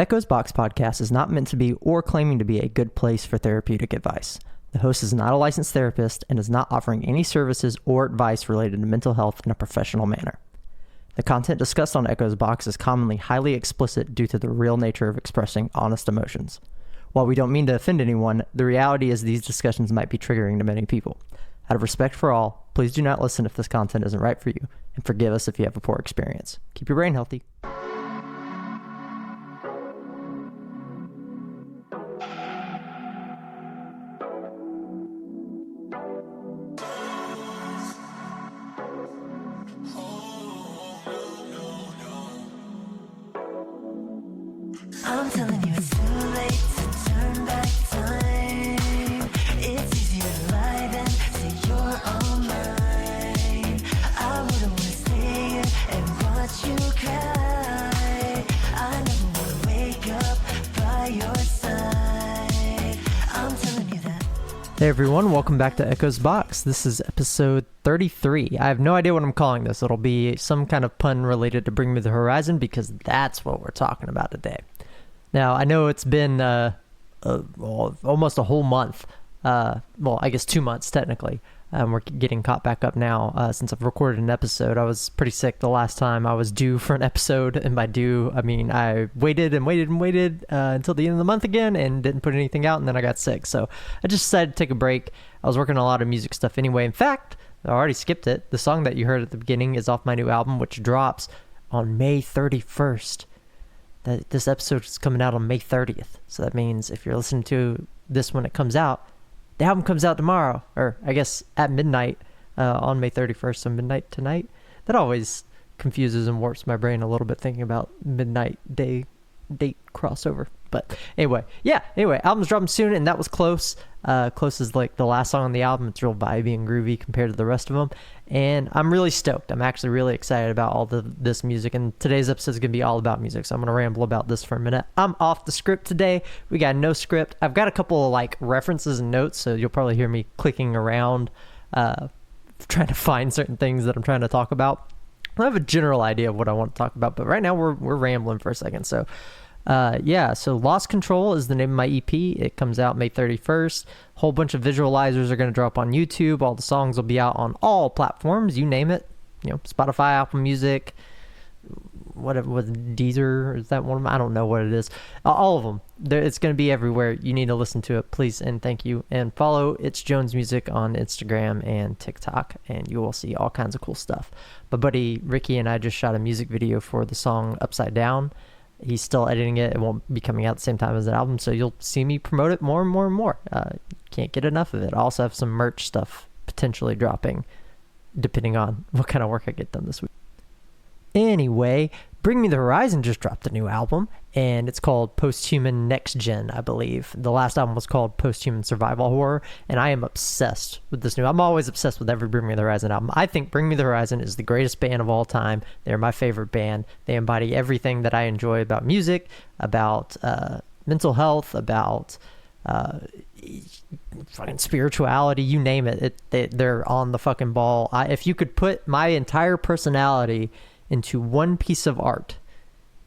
Echo's Box Podcast is not meant to be or claiming to be a good place for therapeutic advice. The host is not a licensed therapist and is not offering any services or advice related to mental health in a professional manner. The content discussed on Echo's Box is commonly highly explicit due to the real nature of expressing honest emotions. While we don't mean to offend anyone, the reality is these discussions might be triggering to many people. Out of respect for all, please do not listen if this content isn't right for you, and forgive us if you have a poor experience. Keep your brain healthy. I'm telling you it's too late to turn back time. It's easier to lie than say you're all mine. I wouldn't wanna stay here and watch you cry. I never wanna wake up by your side. I'm telling you that. Hey everyone, welcome back to Echo's Box. This is episode 33. I have no idea what I'm calling this. It'll be some kind of pun related to Bring Me the Horizon because that's what we're talking about today. Now, I know it's been almost a whole month. Well, I guess 2 months technically. We're getting caught back up now since I've recorded an episode. I was pretty sick the last time I was due for an episode. And by due, I mean I waited until the end of the month again and didn't put anything out. And then I got sick. So I just decided to take a break. I was working on a lot of music stuff anyway. In fact, I already skipped it. The song that you heard at the beginning is off my new album, which drops on May 31st. This episode is coming out on May 30th. So that means if you're listening to this when it comes out, the album comes out tomorrow, or I guess at midnight on May 31st, so midnight tonight. That always confuses and warps my brain a little bit thinking about midnight date crossover. But anyway, album's dropping soon, and that was Close. Close is like the last song on the album. It's real vibey and groovy compared to the rest of them. And I'm really stoked. I'm actually really excited about all this music. And today's episode is going to be all about music. So I'm going to ramble about this for a minute. I'm off the script today. We got no script. I've got a couple of like references and notes. So you'll probably hear me clicking around, trying to find certain things that I'm trying to talk about. I have a general idea of what I want to talk about. But right now we're rambling for a second. So so Lost Control is the name of my EP. It comes out May 31st. Whole bunch of visualizers are going to drop on YouTube. All the songs will be out on all platforms, you name it. Spotify, Apple Music, whatever, was Deezer, is that one of them? I don't know what it is. All of them. It's going to be everywhere. You need to listen to it, please, and thank you. And follow It's Jones Music on Instagram and TikTok, and you will see all kinds of cool stuff. My buddy Ricky and I just shot a music video for the song Upside Down. He's still editing it. It won't be coming out at the same time as the album, so you'll see me promote it more and more and more. Can't get enough of it. I also have some merch stuff potentially dropping, depending on what kind of work I get done this week. Anyway, Bring Me the Horizon just dropped a new album, and it's called Posthuman NexGen, I believe. The last album was called Posthuman Survival Horror, and I am obsessed with this new. I'm always obsessed with every Bring Me the Horizon album. I think Bring Me the Horizon is the greatest band of all time. They're my favorite band. They embody everything that I enjoy about music, about mental health, about fucking spirituality, you name it. They're on the fucking ball. If you could put my entire personality into one piece of art,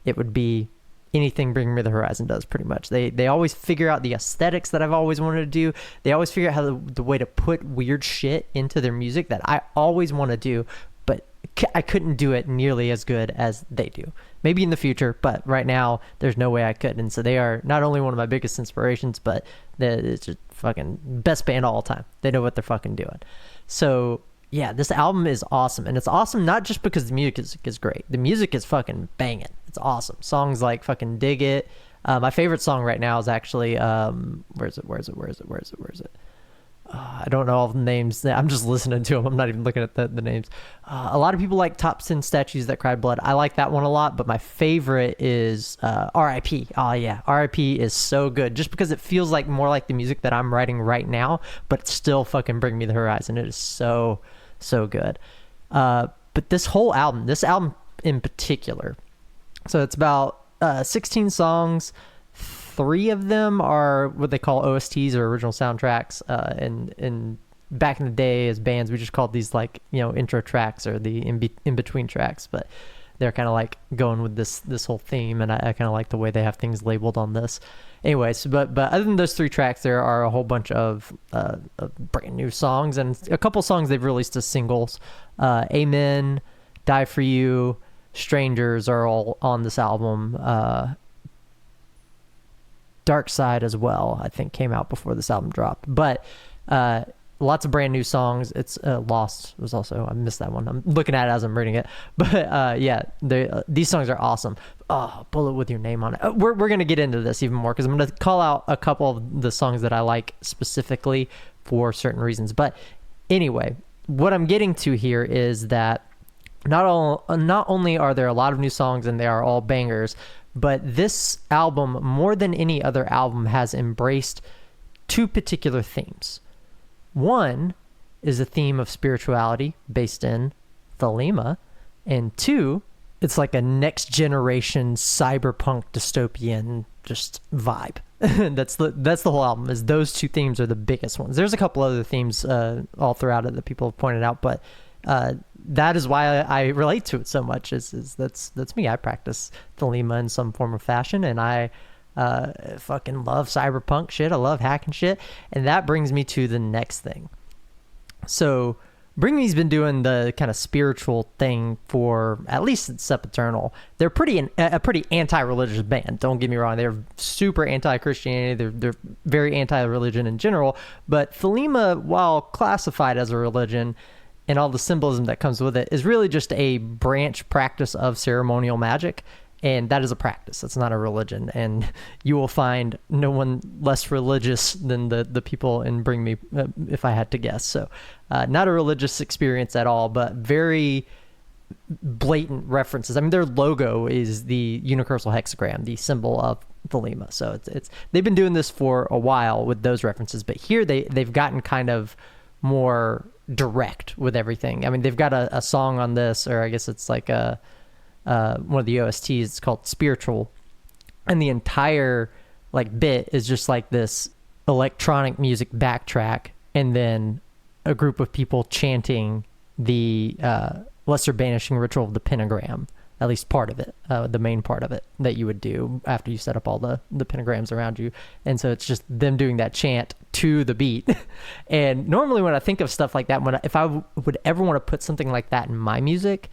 it would be anything Bring Me the Horizon does, pretty much. They always figure out the aesthetics that I've always wanted to do. They always figure out how the way to put weird shit into their music that I always want to do, but I couldn't do it nearly as good as they do. Maybe in the future, but right now there's no way I could. And so they are not only one of my biggest inspirations, but it's just fucking best band of all time. They know what they're fucking doing. So yeah, this album is awesome. And it's awesome not just because the music is great. The music is fucking banging. It's awesome. Songs like fucking Dig It. My favorite song right now is actually, where is it? I don't know all the names. I'm just listening to them. I'm not even looking at the names. A lot of people like Top 10 Statues That Cried Blood. I like that one a lot, but my favorite is R.I.P. Oh yeah, R.I.P. is so good just because it feels like more like the music that I'm writing right now, but still fucking Bring Me the Horizon. It is so good. But this album in particular, so it's about 16 songs. 3 of them are what they call OSTs, or original soundtracks. And back in the day as bands, we just called these intro tracks or the in-between tracks. But they're kind of like going with this whole theme, and I kind of like the way they have things labeled on this. Anyways, but other than those 3 tracks, there are a whole bunch of brand new songs, and a couple songs they've released as singles. Amen, Die For You, Strangers are all on this album. Dark Side as well, I think, came out before this album dropped. But lots of brand new songs. It's Lost was also, I missed that one. I'm looking at it as I'm reading it. But yeah, these songs are awesome. Oh, Bullet With Your Name on it. We're going to get into this even more, because I'm going to call out a couple of the songs that I like specifically for certain reasons. But anyway, what I'm getting to here is that not only are there a lot of new songs and they are all bangers, but this album, more than any other album, has embraced 2 particular themes. One is a theme of spirituality based in Thelema, and 2, it's like a next generation cyberpunk dystopian just vibe. That's the whole album. Is those 2 themes are the biggest ones. There's a couple other themes all throughout it that people have pointed out, but that is why I relate to it so much. Is that's me. I practice Thelema in some form or fashion, and I fucking love cyberpunk shit. I love hacking shit, and that brings me to the next thing. So Bring Me's been doing the kind of spiritual thing for at least since Sempiternal. They're a pretty anti-religious band. Don't get me wrong; they're super anti-Christianity. They're very anti-religion in general. But Thelema, while classified as a religion, and all the symbolism that comes with it, is really just a branch practice of ceremonial magic. And that is a practice. That's not a religion. And you will find no one less religious than the people in Bring Me, if I had to guess. So not a religious experience at all, but very blatant references. I mean, their logo is the universal hexagram, the symbol of Thelema. So it's they've been doing this for a while with those references. But here they've gotten kind of more direct with everything. I mean, they've got a song on this, or I guess it's like one of the OSTs. It's called Spiritual, and the entire like bit is just like this electronic music backtrack, and then a group of people chanting the lesser banishing ritual of the pentagram, at least part of it, the main part of it that you would do after you set up all the pentagrams around you. And so it's just them doing that chant to the beat. And normally when I think of stuff like that, if I would ever want to put something like that in my music,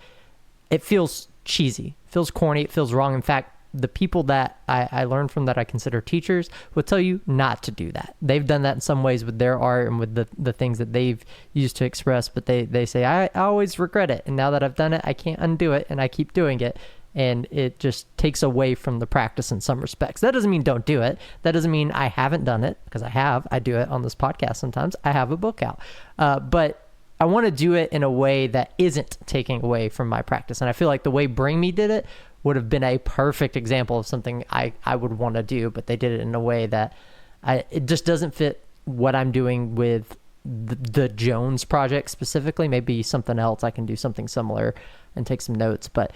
it feels cheesy, it feels corny, it feels wrong. In fact, the people that I learned from that I consider teachers will tell you not to do that. They've done that in some ways with their art and with the things that they've used to express, but they say, I always regret it. And now that I've done it, I can't undo it, and I keep doing it. And it just takes away from the practice in some respects. That doesn't mean don't do it. That doesn't mean I haven't done it, because I have. I do it on this podcast sometimes. I have a book out. But I want to do it in a way that isn't taking away from my practice. And I feel like the way Bring Me did it would have been a perfect example of something I would want to do, but they did it in a way that it just doesn't fit what I'm doing with the Jones project specifically. Maybe something else, I can do something similar and take some notes. But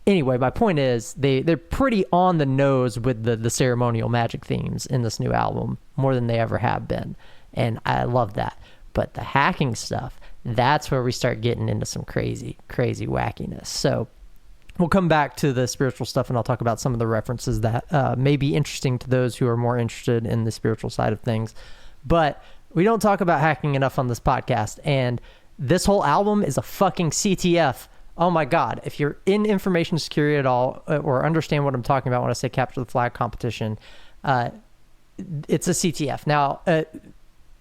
anyway, my point is they're pretty on the nose with the ceremonial magic themes in this new album, more than they ever have been. And I love that. But the hacking stuff, that's where we start getting into some crazy wackiness. So we'll come back to the spiritual stuff, and I'll talk about some of the references that may be interesting to those who are more interested in the spiritual side of things. But we don't talk about hacking enough on this podcast, and this whole album is a fucking CTF. Oh my God. If you're in information security at all, or understand what I'm talking about when I say capture the flag competition, it's a CTF. Now,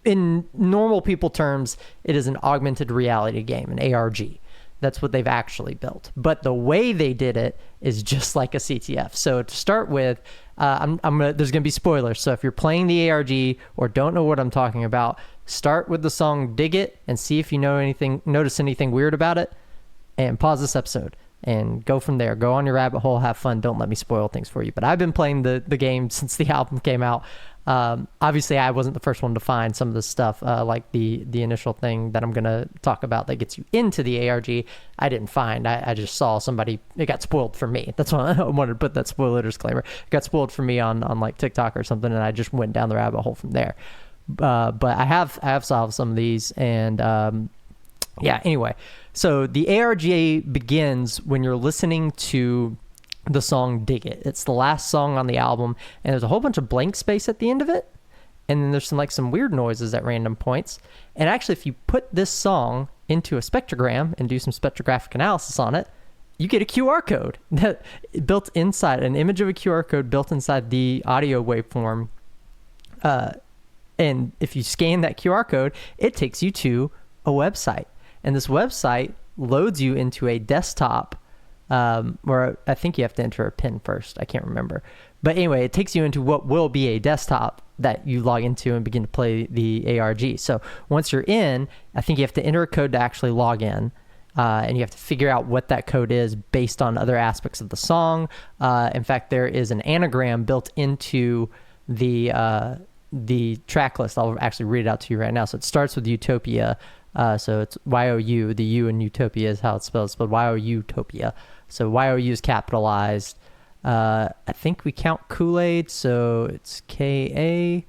in normal people terms, it is an augmented reality game, an ARG. That's what they've actually built. But the way they did it is just like a CTF. So to start with, there's going to be spoilers. So if you're playing the ARG or don't know what I'm talking about, start with the song Dig It and see if you notice anything weird about it, and pause this episode and go from there. Go on your rabbit hole, have fun. Don't let me spoil things for you. But I've been playing the game since the album came out. Obviously, I wasn't the first one to find some of this stuff, like the initial thing that I'm going to talk about that gets you into the ARG. I didn't find. I just saw somebody. It got spoiled for me. That's why I wanted to put that spoiler disclaimer. It got spoiled for me on like TikTok or something, and I just went down the rabbit hole from there. But I have solved some of these, and Yeah, anyway. So the ARGA begins when you're listening to the song Dig It. It's the last song on the album, and there's a whole bunch of blank space at the end of it. And then there's some weird noises at random points. And actually, if you put this song into a spectrogram and do some spectrographic analysis on it, you get a QR code that built inside, an image of a QR code built inside the audio waveform. And if you scan that QR code, it takes you to a website. And this website loads you into a desktop where I think you have to enter a PIN first. I can't remember. But anyway, it takes you into what will be a desktop that you log into and begin to play the ARG. So once you're in, I think you have to enter a code to actually log in. And you have to figure out what that code is based on other aspects of the song. In fact, there is an anagram built into the track list. I'll actually read it out to you right now. So it starts with Utopia. So it's Y-O-U. The U in Utopia is how it's spelled. It's spelled Y-O-U-topia. So Y-O-U is capitalized. I think we count Kool-Aid, so it's K-A-T.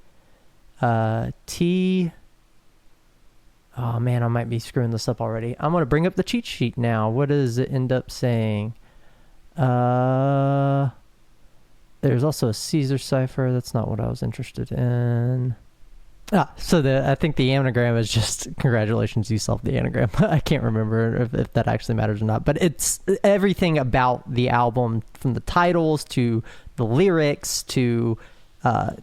Oh, man, I might be screwing this up already. I'm going to bring up the cheat sheet now. What does it end up saying? There's also a Caesar cipher. That's not what I was interested in. So I think the anagram is just congratulations, you solved the anagram. I can't remember if that actually matters or not, but it's everything about the album, from the titles to the lyrics to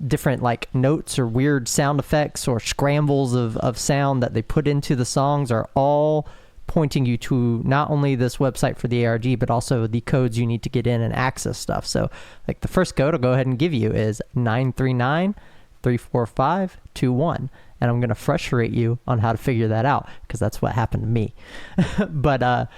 different like notes or weird sound effects or scrambles of sound that they put into the songs are all pointing you to not only this website for the ARG, but also the codes you need to get in and access stuff. So like the first code I'll go ahead and give you is 939-345-21, and I'm going to frustrate you on how to figure that out because that's what happened to me. But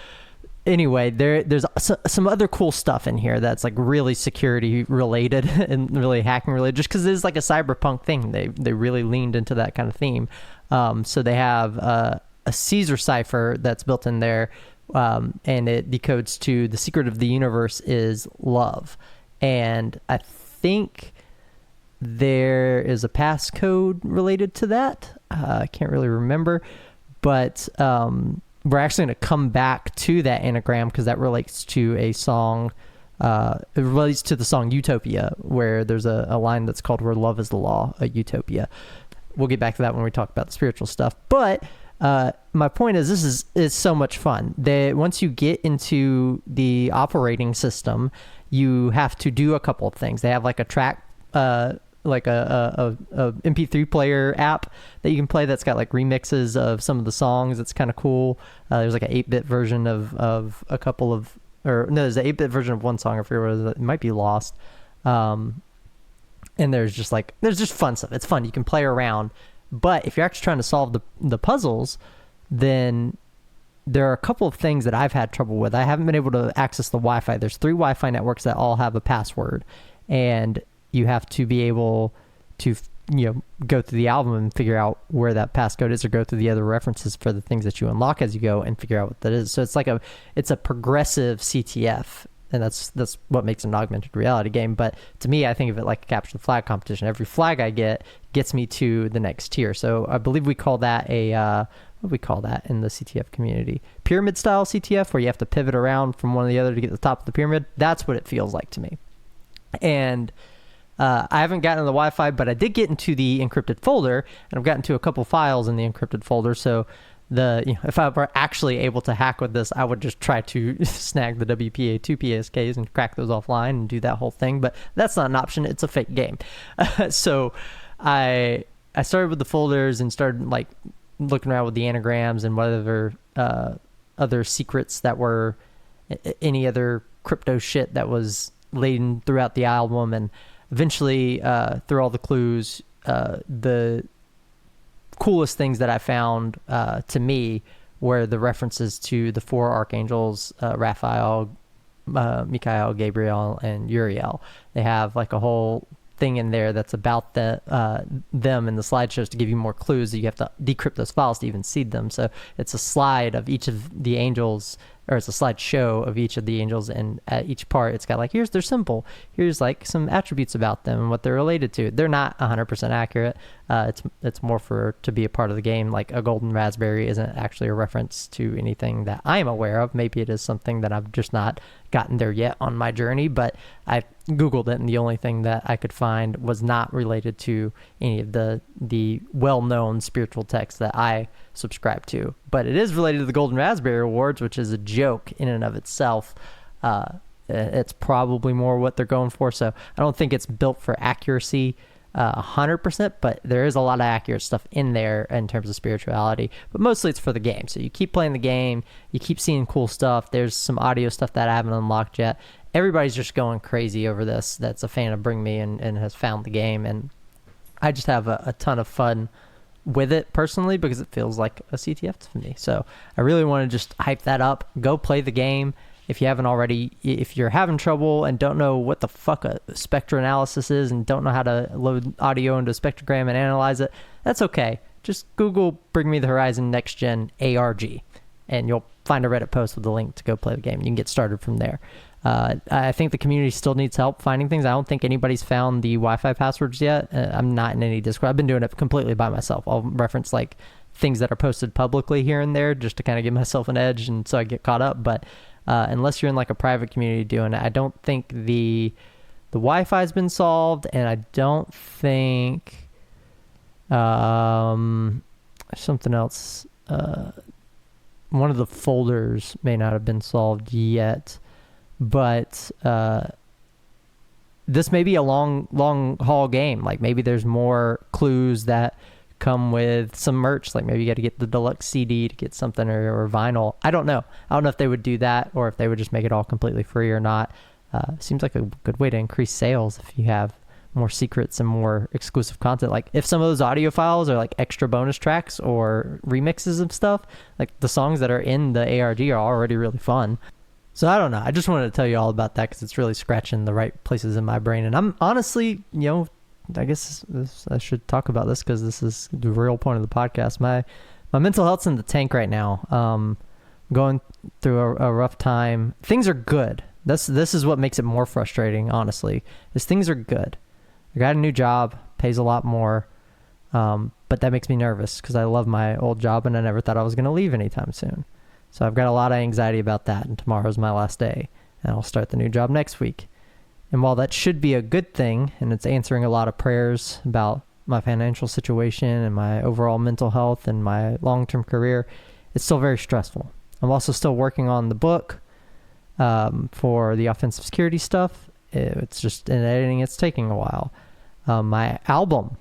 anyway, there's some other cool stuff in here that's like really security related and really hacking related, just because it is like a cyberpunk thing. They really leaned into that kind of theme. So they have a Caesar cipher that's built in there, and it decodes to the secret of the universe is love. And I think there is a passcode related to that. I can't really remember, but we're actually going to come back to that anagram because that relates to a song. It relates to the song Utopia, where there's a line that's called "Where Love is the Law," a Utopia. We'll get back to that when we talk about the spiritual stuff. But my point is, this is so much fun. Once you get into the operating system, you have to do a couple of things. They have like a track, like a MP3 player app that you can play that's got like remixes of some of the songs. It's kind of cool. There's like an 8-bit version of a couple of, or no, there's an 8-bit version of one song. I forget what it is. It might be Lost. And there's just fun stuff. It's fun. You can play around. But if you're actually trying to solve the puzzles, then there are a couple of things that I've had trouble with. I haven't been able to access the Wi-Fi. There's 3 Wi-Fi networks that all have a password, and you have to be able to, go through the album and figure out where that passcode is, or go through the other references for the things that you unlock as you go and figure out what that is. So it's like it's a progressive CTF, and that's what makes an augmented reality game. But to me, I think of it like a capture the flag competition. Every flag I get gets me to the next tier. So I believe we call that what do we call that in the CTF community? Pyramid style CTF, where you have to pivot around from one to the other to get to the top of the pyramid. That's what it feels like to me. And I haven't gotten to the Wi-Fi, but I did get into the encrypted folder, and I've gotten to a couple files in the encrypted folder. So if I were actually able to hack with this, I would just try to snag the WPA2 PSKs and crack those offline and do that whole thing. But that's not an option. It's a fake game. So I started with the folders and started like looking around with the anagrams and whatever other secrets that were any other crypto shit that was laden throughout the album. And eventually, through all the clues, the coolest things that I found to me were the references to the 4 archangels, Raphael, Michael, Gabriel, and Uriel. They have like a whole thing in there that's about them in the slideshows to give you more clues that you have to decrypt those files to even see them. So it's a slide of each of the angels or it's a slideshow of each of the angels, and at each part it's got like, here's their symbol, here's like some attributes about them and what they're related to. They're not 100% accurate. It's more for to be a part of the game. Like a golden raspberry isn't actually a reference to anything that I'm aware of. Maybe it is something that I've just not gotten there yet on my journey, but I googled it and the only thing that I could find was not related to any of the well-known spiritual texts that I subscribe to. But it is related to the golden raspberry awards, which is a joke in and of itself. It's probably more what they're going for, so I don't think it's built for accuracy 100%, but there is a lot of accurate stuff in there in terms of spirituality, but mostly it's for the game. So you keep playing the game, you keep seeing cool stuff. There's some audio stuff that I haven't unlocked yet. Everybody's just going crazy over this that's a fan of Bring Me and has found the game, and I just have a ton of fun with it personally because it feels like a CTF to me. So I really want to just hype that up. Go play the game. If you haven't already, if you're having trouble and don't know what the fuck a spectra analysis is and don't know how to load audio into a spectrogram and analyze it, that's okay. Just Google Bring Me the Horizon NexGen ARG, and you'll find a Reddit post with a link to go play the game. You can get started from there. I think the community still needs help finding things. I don't think anybody's found the Wi-Fi passwords yet. I'm not in any Discord. I've been doing it completely by myself. I'll reference like things that are posted publicly here and there just to kind of give myself an edge and so I get caught up. But unless you're in like a private community doing it, I don't think the Wi-Fi's been solved, and I don't think something else. One of the folders may not have been solved yet, but this may be a long haul game. Like maybe there's more clues that come with some merch, like maybe you got to get the deluxe CD to get something, or vinyl. I don't know if they would do that or if they would just make it all completely free or not. Seems like a good way to increase sales if you have more secrets and more exclusive content. Like if some of those audio files are like extra bonus tracks or remixes of stuff, like the songs that are in the ARG are already really fun. So I don't know, I just wanted to tell you all about that because it's really scratching the right places in my brain. And I'm honestly, I guess I should talk about this because this is the real point of the podcast. My mental health's in the tank right now. Going through a rough time. Things are good. This is what makes it more frustrating, honestly, is things are good. I got a new job, pays a lot more, but that makes me nervous because I love my old job and I never thought I was going to leave anytime soon. So I've got a lot of anxiety about that, and tomorrow's my last day, and I'll start the new job next week. And while that should be a good thing, and it's answering a lot of prayers about my financial situation and my overall mental health and my long-term career, it's still very stressful. I'm also still working on the book for the offensive security stuff. It's just in editing, it's taking a while. My album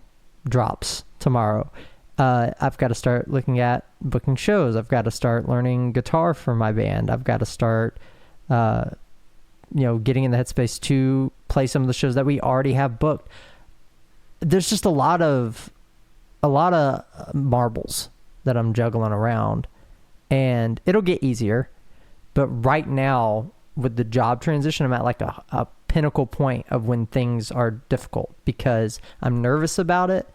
drops tomorrow. I've got to start looking at booking shows. I've got to start learning guitar for my band. I've got to start getting in the headspace to play some of the shows that we already have booked. There's just a lot of marbles that I'm juggling around, and it'll get easier. But right now, with the job transition, I'm at like a pinnacle point of when things are difficult because I'm nervous about it.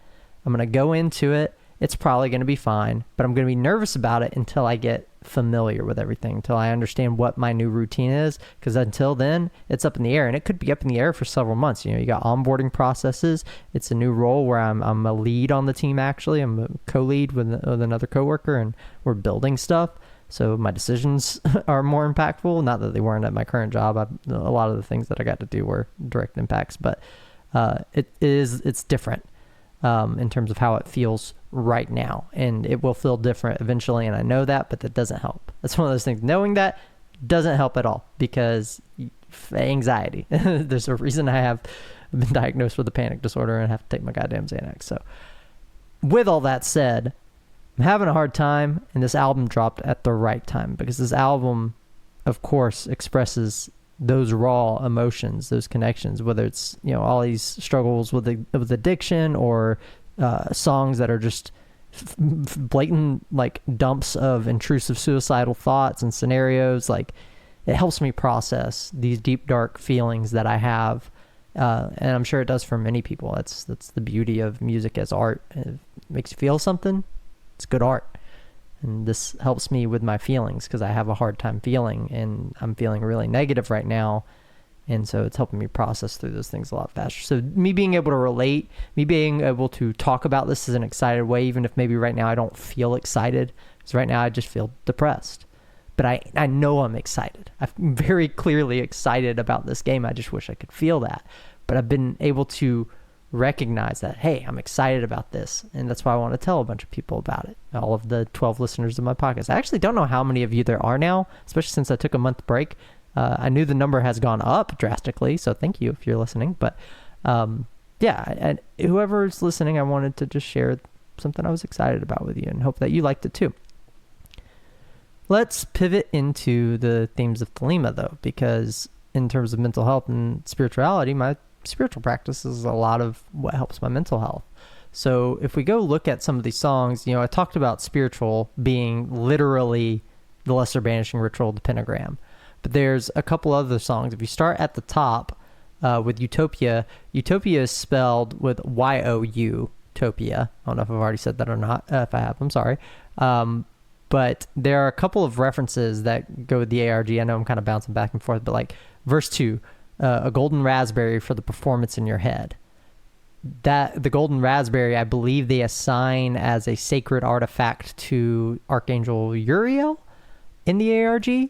I'm going to go into it. It's probably going to be fine, but I'm going to be nervous about it until I get familiar with everything, until I understand what my new routine is, because until then, it's up in the air, and it could be up in the air for several months. You got onboarding processes. It's a new role where I'm a lead on the team, actually. I'm a co-lead with another coworker, and we're building stuff, so my decisions are more impactful. Not that they weren't at my current job. A lot of the things that I got to do were direct impacts, but it's different in terms of how it feels right now, and it will feel different eventually, and I know that, but that doesn't help. That's one of those things. Knowing that doesn't help at all because anxiety. There's a reason I have been diagnosed with a panic disorder and have to take my goddamn Xanax. So with all that said, I'm having a hard time, and this album dropped at the right time because this album, of course, expresses those raw emotions, those connections, whether it's all these struggles with addiction or songs that are just blatant like dumps of intrusive suicidal thoughts and scenarios. Like, it helps me process these deep dark feelings that I have, and I'm sure it does for many people. That's the beauty of music as art. It makes you feel something. It's good art. And this helps me with my feelings because I have a hard time feeling, and I'm feeling really negative right now. And so it's helping me process through those things a lot faster. So me being able to relate, me being able to talk about this in an excited way, even if maybe right now I don't feel excited, because right now I just feel depressed. But I know I'm excited. I'm very clearly excited about this game. I just wish I could feel that. But I've been able to recognize that, hey, I'm excited about this. And that's why I want to tell a bunch of people about it. All of the 12 listeners of my podcast. I actually don't know how many of you there are now, especially since I took a month break. I knew the number has gone up drastically, so thank you if you're listening. But yeah, and whoever's listening, I wanted to just share something I was excited about with you and hope that you liked it too. Let's pivot into the themes of Thelema, though, because in terms of mental health and spirituality, my spiritual practice is a lot of what helps my mental health. So if we go look at some of these songs, I talked about spiritual being literally the lesser banishing ritual, the pentagram. But there's a couple other songs. If you start at the top with Utopia, Utopia is spelled with Y-O-U, Topia. I don't know if I've already said that or not. If I have, I'm sorry. But there are a couple of references that go with the ARG. I know I'm kind of bouncing back and forth, but like verse 2, a golden raspberry for the performance in your head. That the golden raspberry, I believe they assign as a sacred artifact to Archangel Uriel in the ARG.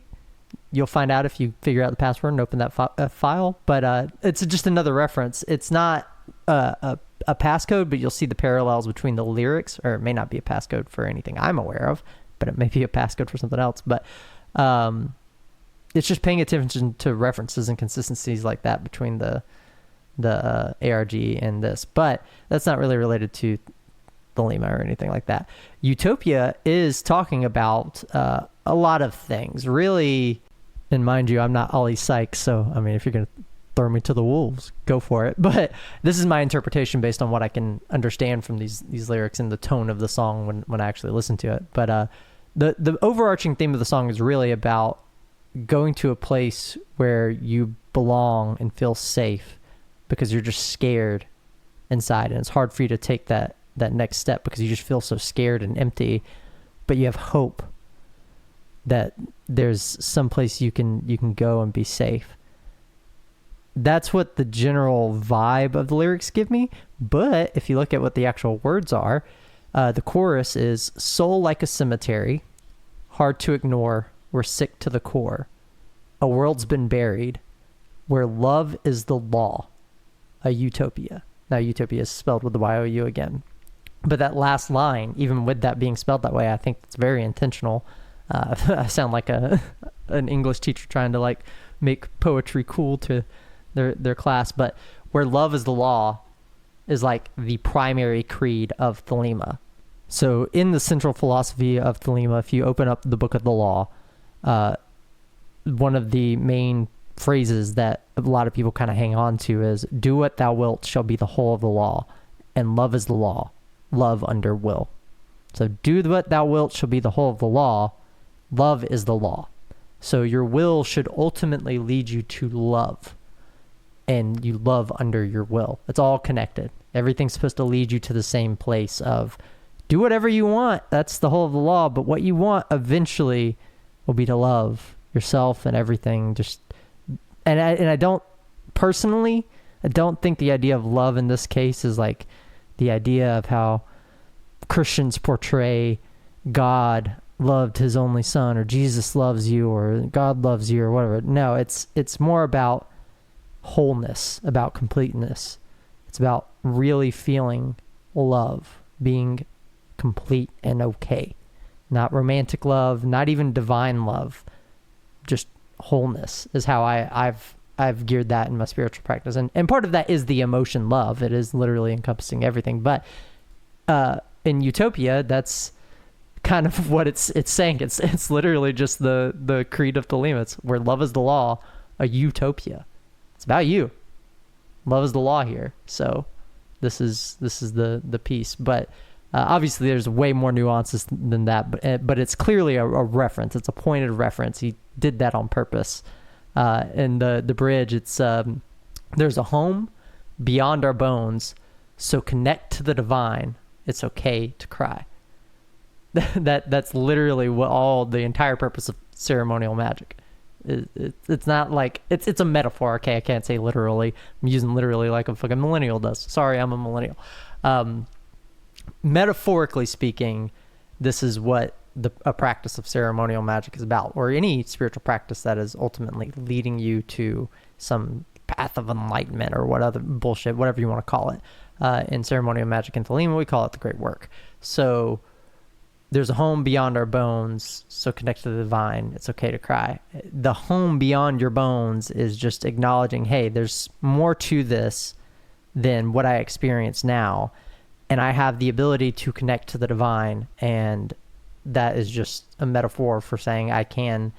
You'll find out if you figure out the password and open that file. But it's just another reference. It's not a passcode, but you'll see the parallels between the lyrics, or it may not be a passcode for anything I'm aware of, but it may be a passcode for something else. But it's just paying attention to references and consistencies like that between the ARG and this. But that's not really related to Thelema or anything like that. Utopia is talking about a lot of things, really. And mind you, I'm not Ollie Sykes, so I mean, if you're going to throw me to the wolves, go for it. But this is my interpretation based on what I can understand from these lyrics and the tone of the song when I actually listen to it. But the overarching theme of the song is really about going to a place where you belong and feel safe because you're just scared inside, and it's hard for you to take that next step because you just feel so scared and empty, but you have hope that there's some place you can go and be safe. That's what the general vibe of the lyrics give me. But if you look at what the actual words are, the chorus is soul like a cemetery, hard to ignore, we're sick to the core. A world's been buried, where love is the law, a utopia. Now utopia is spelled with the Y-O-U again. But that last line, even with that being spelled that way, I think it's very intentional. I sound like an English teacher trying to like make poetry cool to their class. But where love is the law is like the primary creed of Thelema. So in the central philosophy of Thelema, if you open up the book of the law, one of the main phrases that a lot of people kind of hang on to is, do what thou wilt shall be the whole of the law, and love is the law, love under will. So do what thou wilt shall be the whole of the law, love is the law. So your will should ultimately lead you to love, and you love under your will. It's all connected. Everything's supposed to lead you to the same place of do whatever you want. That's the whole of the law. But what you want eventually will be to love yourself and everything. And I don't personally, I don't think the idea of love in this case is like the idea of how Christians portray God loved his only son, or Jesus loves you, or God loves you, or whatever. No, it's more about wholeness, about completeness. It's about really feeling love, being complete and okay. Not romantic love, not even divine love, just wholeness is how I've geared that in my spiritual practice. And part of that is the emotion love. It is literally encompassing everything. But in Utopia, that's kind of what it's saying. It's literally just the creed of Thelema. It's where love is the law, a utopia. It's about you. Love is the law here. So this is the piece. But obviously there's way more nuances than that, but it's clearly a reference. It's a pointed reference. He did that on purpose. In the bridge, it's there's a home beyond our bones, so connect to the divine. It's okay to cry. That's literally what all the entire purpose of ceremonial magic. It's not like it's a metaphor. Okay, I can't say literally. I'm using literally like a fucking millennial does. Sorry, I'm a millennial. Metaphorically speaking, this is what a practice of ceremonial magic is about, or any spiritual practice that is ultimately leading you to some path of enlightenment or whatever bullshit, whatever you want to call it. In ceremonial magic and Thelema, we call it the great work. So there's a home beyond our bones, so connect to the divine. It's okay to cry. The home beyond your bones is just acknowledging, hey, there's more to this than what I experience now, and I have the ability to connect to the divine, and that is just a metaphor for saying I can.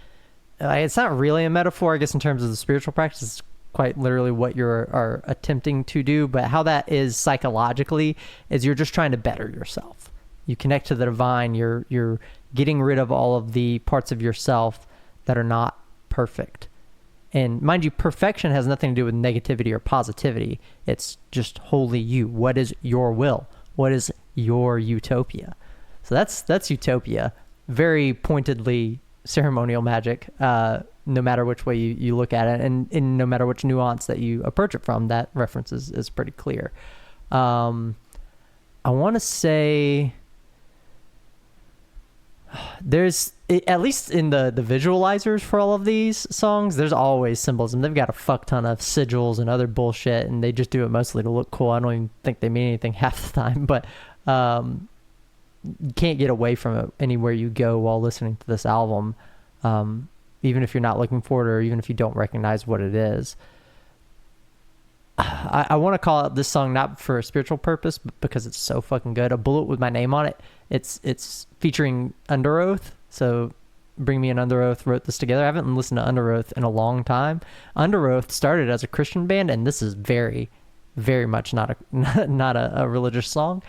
It's not really a metaphor, I guess, in terms of the spiritual practice. It's quite literally what you are attempting to do, but how that is psychologically is you're just trying to better yourself. You connect to the divine. You're getting rid of all of the parts of yourself that are not perfect. And mind you, perfection has nothing to do with negativity or positivity. It's just wholly you. What is your will? What is your utopia? So that's utopia. Very pointedly ceremonial magic, no matter which way you look at it, and no matter which nuance that you approach it from, that reference is pretty clear. I want to say there's, at least in the visualizers for all of these songs, there's always symbolism. They've got a fuck ton of sigils and other bullshit, and they just do it mostly to look cool. I don't even think they mean anything half the time, but you can't get away from it anywhere you go while listening to this album, even if you're not looking for it, or even if you don't recognize what it is. I want to call out this song not for a spiritual purpose, but because it's so fucking good. A Bullet with My Name on it. It's featuring Under Oath. So Bring Me an Under Oath wrote this together. I haven't listened to Under Oath in a long time. Under Oath started as a Christian band, and this is very, very much not a religious song.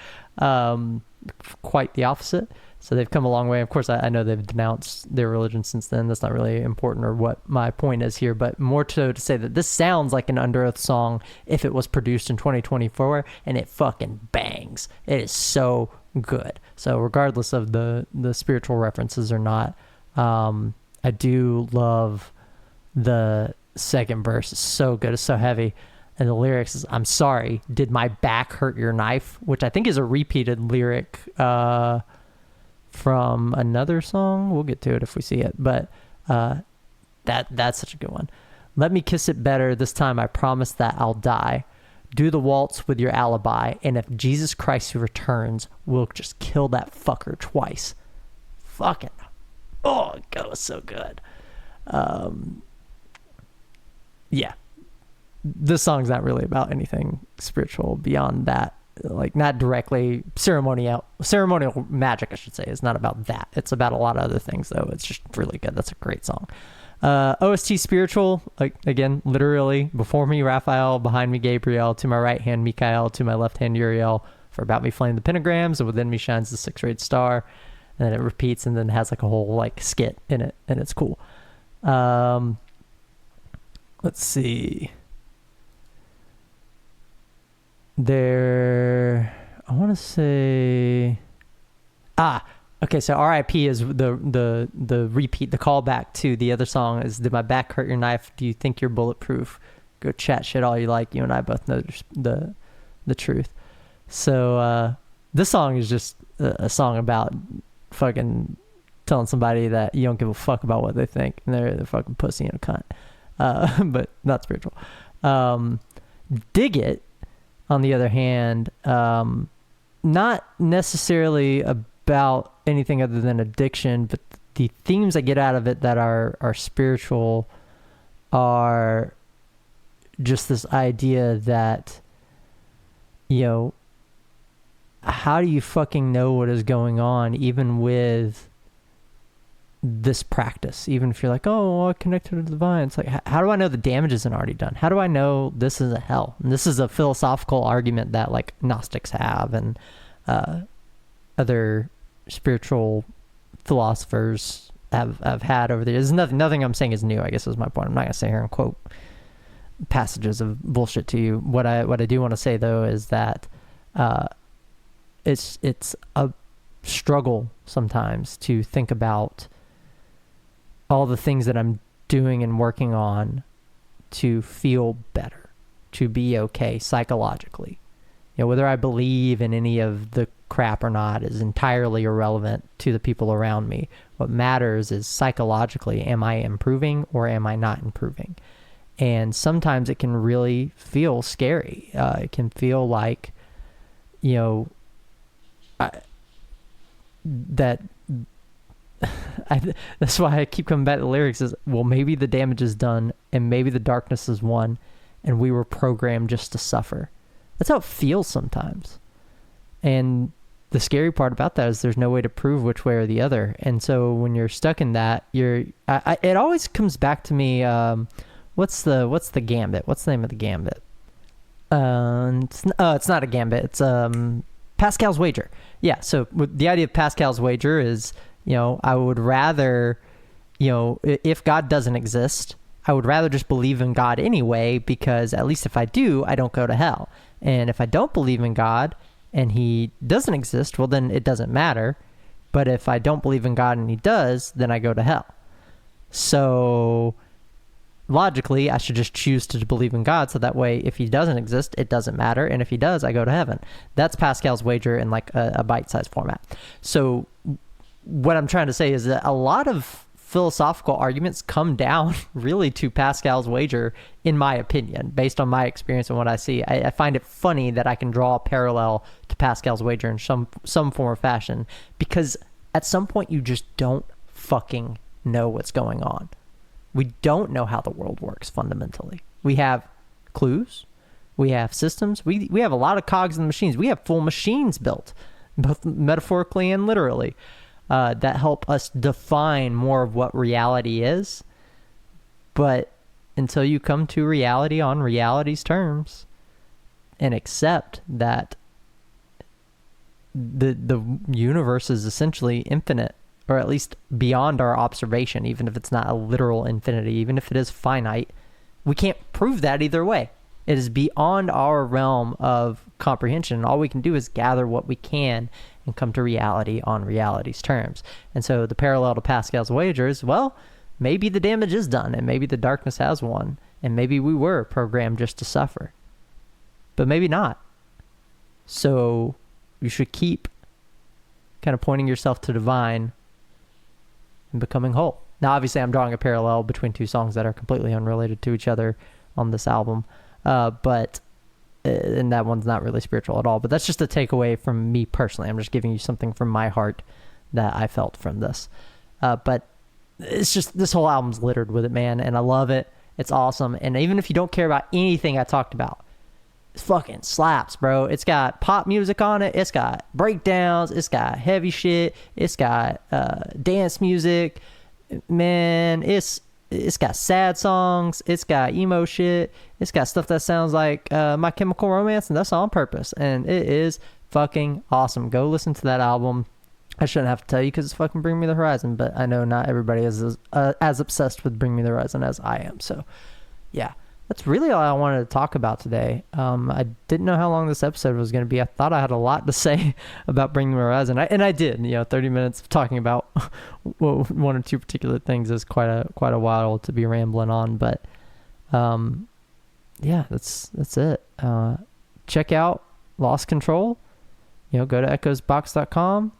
Quite the opposite. So they've come a long way. Of course, I know they've denounced their religion since then. That's not really important or what my point is here, but more to say that this sounds like an Under Oath song if it was produced in 2024, and it fucking bangs. It is so good. So regardless of the spiritual references or not, I do love the second verse. It's so good. It's so heavy. And the lyrics is, I'm sorry, did my back hurt your knife? Which I think is a repeated lyric from another song. We'll get to it if we see it. But that's such a good one. Let me kiss it better. This time I promise that I'll die. Do the waltz with your alibi. And if Jesus Christ returns, we'll just kill that fucker twice. Fucking, oh, it goes so good. Yeah. This song's not really about anything spiritual beyond that. Like, not directly. Ceremonial Magic, I should say, is not about that. It's about a lot of other things, though. It's just really good. That's a great song. OST spiritual, like, again, literally, before me Raphael, behind me Gabriel, to my right hand Mikael, to my left hand Uriel, for about me flame the pentagrams, and within me shines the six-rayed star. And then it repeats and then has like a whole like skit in it, and it's cool. Let's see. I want to say, okay, so RIP is the repeat, the callback to the other song is, did my back hurt your knife? Do you think you're bulletproof? Go chat shit all you like. You and I both know the truth. So this song is just a song about fucking telling somebody that you don't give a fuck about what they think, and they're fucking pussy and a cunt. But not spiritual. Dig It, on the other hand, not necessarily about anything other than addiction, but the themes I get out of it that are spiritual are just this idea that, you know, how do you fucking know what is going on even with this practice? Even if you're like, oh, well, I connect to the divine. It's like, how do I know the damage isn't already done? How do I know this is a hell? And this is a philosophical argument that like Gnostics have and other spiritual philosophers have had over the years. Nothing I'm saying is new, I guess is my point. I'm not going to sit here and quote passages of bullshit to you. What I do want to say, though, is that it's a struggle sometimes to think about all the things that I'm doing and working on to feel better, to be okay psychologically. Whether I believe in any of the crap or not is entirely irrelevant to the people around me. What matters is psychologically, am I improving or am I not improving? And sometimes it can really feel scary. It can feel like, that's why I keep coming back to the lyrics is, well, maybe the damage is done and maybe the darkness is won and we were programmed just to suffer. That's how it feels sometimes. And the scary part about that is there's no way to prove which way or the other. And so when you're stuck in that, it always comes back to me, what's the gambit? What's the name of the gambit? It's not a gambit. It's Pascal's wager. Yeah, so the idea of Pascal's wager is, I would rather, if God doesn't exist, I would rather just believe in God anyway, because at least if I do, I don't go to hell. And if I don't believe in God and he doesn't exist, well, then it doesn't matter. But if I don't believe in God and he does, then I go to hell. So logically, I should just choose to believe in God, so that way if he doesn't exist, it doesn't matter, and if he does, I go to heaven. That's Pascal's wager in like a bite-sized format. So what I'm trying to say is that a lot of philosophical arguments come down really to Pascal's wager, in my opinion, based on my experience and what I see. I find it funny that I can draw a parallel to Pascal's wager in some form or fashion, because at some point you just don't fucking know what's going on. We don't know how the world works fundamentally. We have clues. We have systems. We have a lot of cogs in the machines. We have full machines built, both metaphorically and literally, that help us define more of what reality is. But until you come to reality on reality's terms and accept that the universe is essentially infinite, or at least beyond our observation, even if it's not a literal infinity, even if it is finite, we can't prove that either way. It is beyond our realm of comprehension. All we can do is gather what we can and come to reality on reality's terms. And so the parallel to Pascal's wager is, well, maybe the damage is done and maybe the darkness has won and maybe we were programmed just to suffer. But maybe not. So you should keep kind of pointing yourself to divine and becoming whole. Now, obviously, I'm drawing a parallel between two songs that are completely unrelated to each other on this album, but and that one's not really spiritual at all. But that's just a takeaway from me personally. I'm just giving you something from my heart that I felt from this. But it's just, this whole album's littered with it, man, and I love it. It's awesome. And even if you don't care about anything I talked about, it fucking slaps, bro. It's got pop music on it. It's got breakdowns. It's got heavy shit. It's got dance music. Man, it's got sad songs. It's got emo shit. It's got stuff that sounds like My Chemical Romance, and that's on purpose. And it is fucking awesome. Go listen to that album. I shouldn't have to tell you because it's fucking Bring Me the Horizon, but I know not everybody is as obsessed with Bring Me the Horizon as I am. So, yeah. That's really all I wanted to talk about today. I didn't know how long this episode was going to be. I thought I had a lot to say about Bring Me the Horizon, and I did. 30 minutes of talking about one or two particular things is quite a while to be rambling on. But yeah, that's it. Check out Lost Control. Go to echoesbox.com.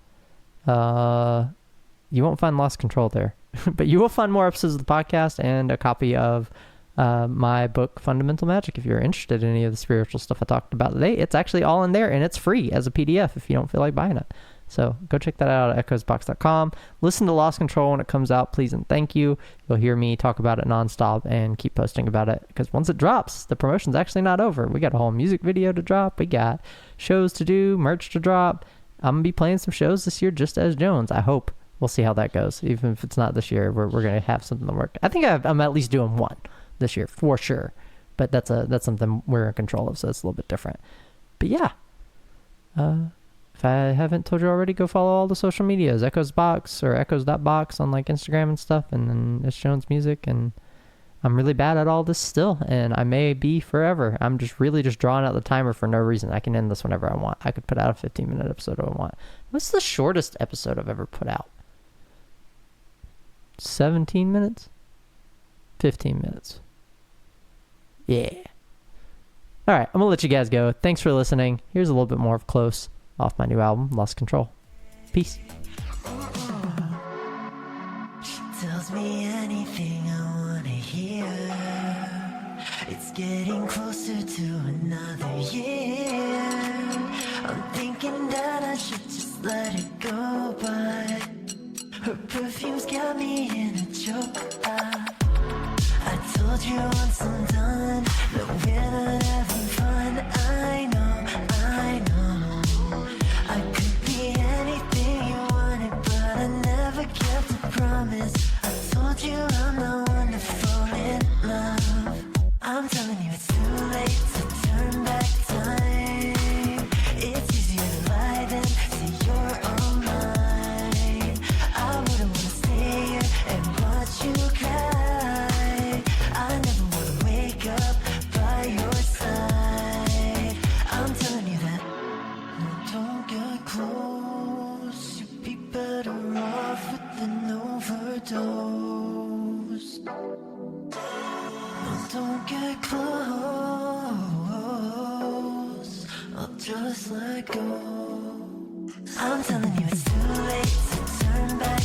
You won't find Lost Control there, but you will find more episodes of the podcast and a copy of my book Fundamental Magic. If you're interested in any of the spiritual stuff I talked about today, it's actually all in there and it's free as a PDF if you don't feel like buying it. So go check that out at echoesbox.com. Listen to Lost Control when it comes out, please and thank you. You'll hear me talk about it nonstop and keep posting about it, because once it drops, the promotion's actually not over. We got a whole music video to drop. We got shows to do, merch to drop. I'm gonna be playing some shows this year just as Jones, I hope. We'll see how that goes. Even if it's not this year, we're gonna have something to work. I think I'm at least doing one this year for sure, but that's something we're in control of, so it's a little bit different. But yeah, if I haven't told you already, go follow all the social medias, Echoes Box or echoes.box on like Instagram and stuff, and then it's Jones Music, and I'm really bad at all this still, and I may be forever. I'm just really just drawing out the timer for no reason. I can end this whenever I want. I could put out a 15-minute episode if I want. What's the shortest episode I've ever put out? 17 minutes? 15 minutes. Yeah. All right, I'm going to let you guys go. Thanks for listening. Here's a little bit more of Close off my new album, Lost Control. Peace. Tells me anything I wanna hear. It's getting closer to another year. I'm thinking that I should just let it go, but her perfume's got me in a choke. I told you once I'm done that we're not having fun. I know I could be anything you wanted, but I never kept a promise. I told you I'm the one to fall in love. I'm telling you it's too late to turn back time. It's easier to lie than say you're all mine. I wouldn't wanna stay here and watch you cry. I never wanna wake up by your side. I'm telling you that, no, don't get close. You'd be better off with an overdose. No, don't get close. I'll just let go. I'm telling you it's too late to turn back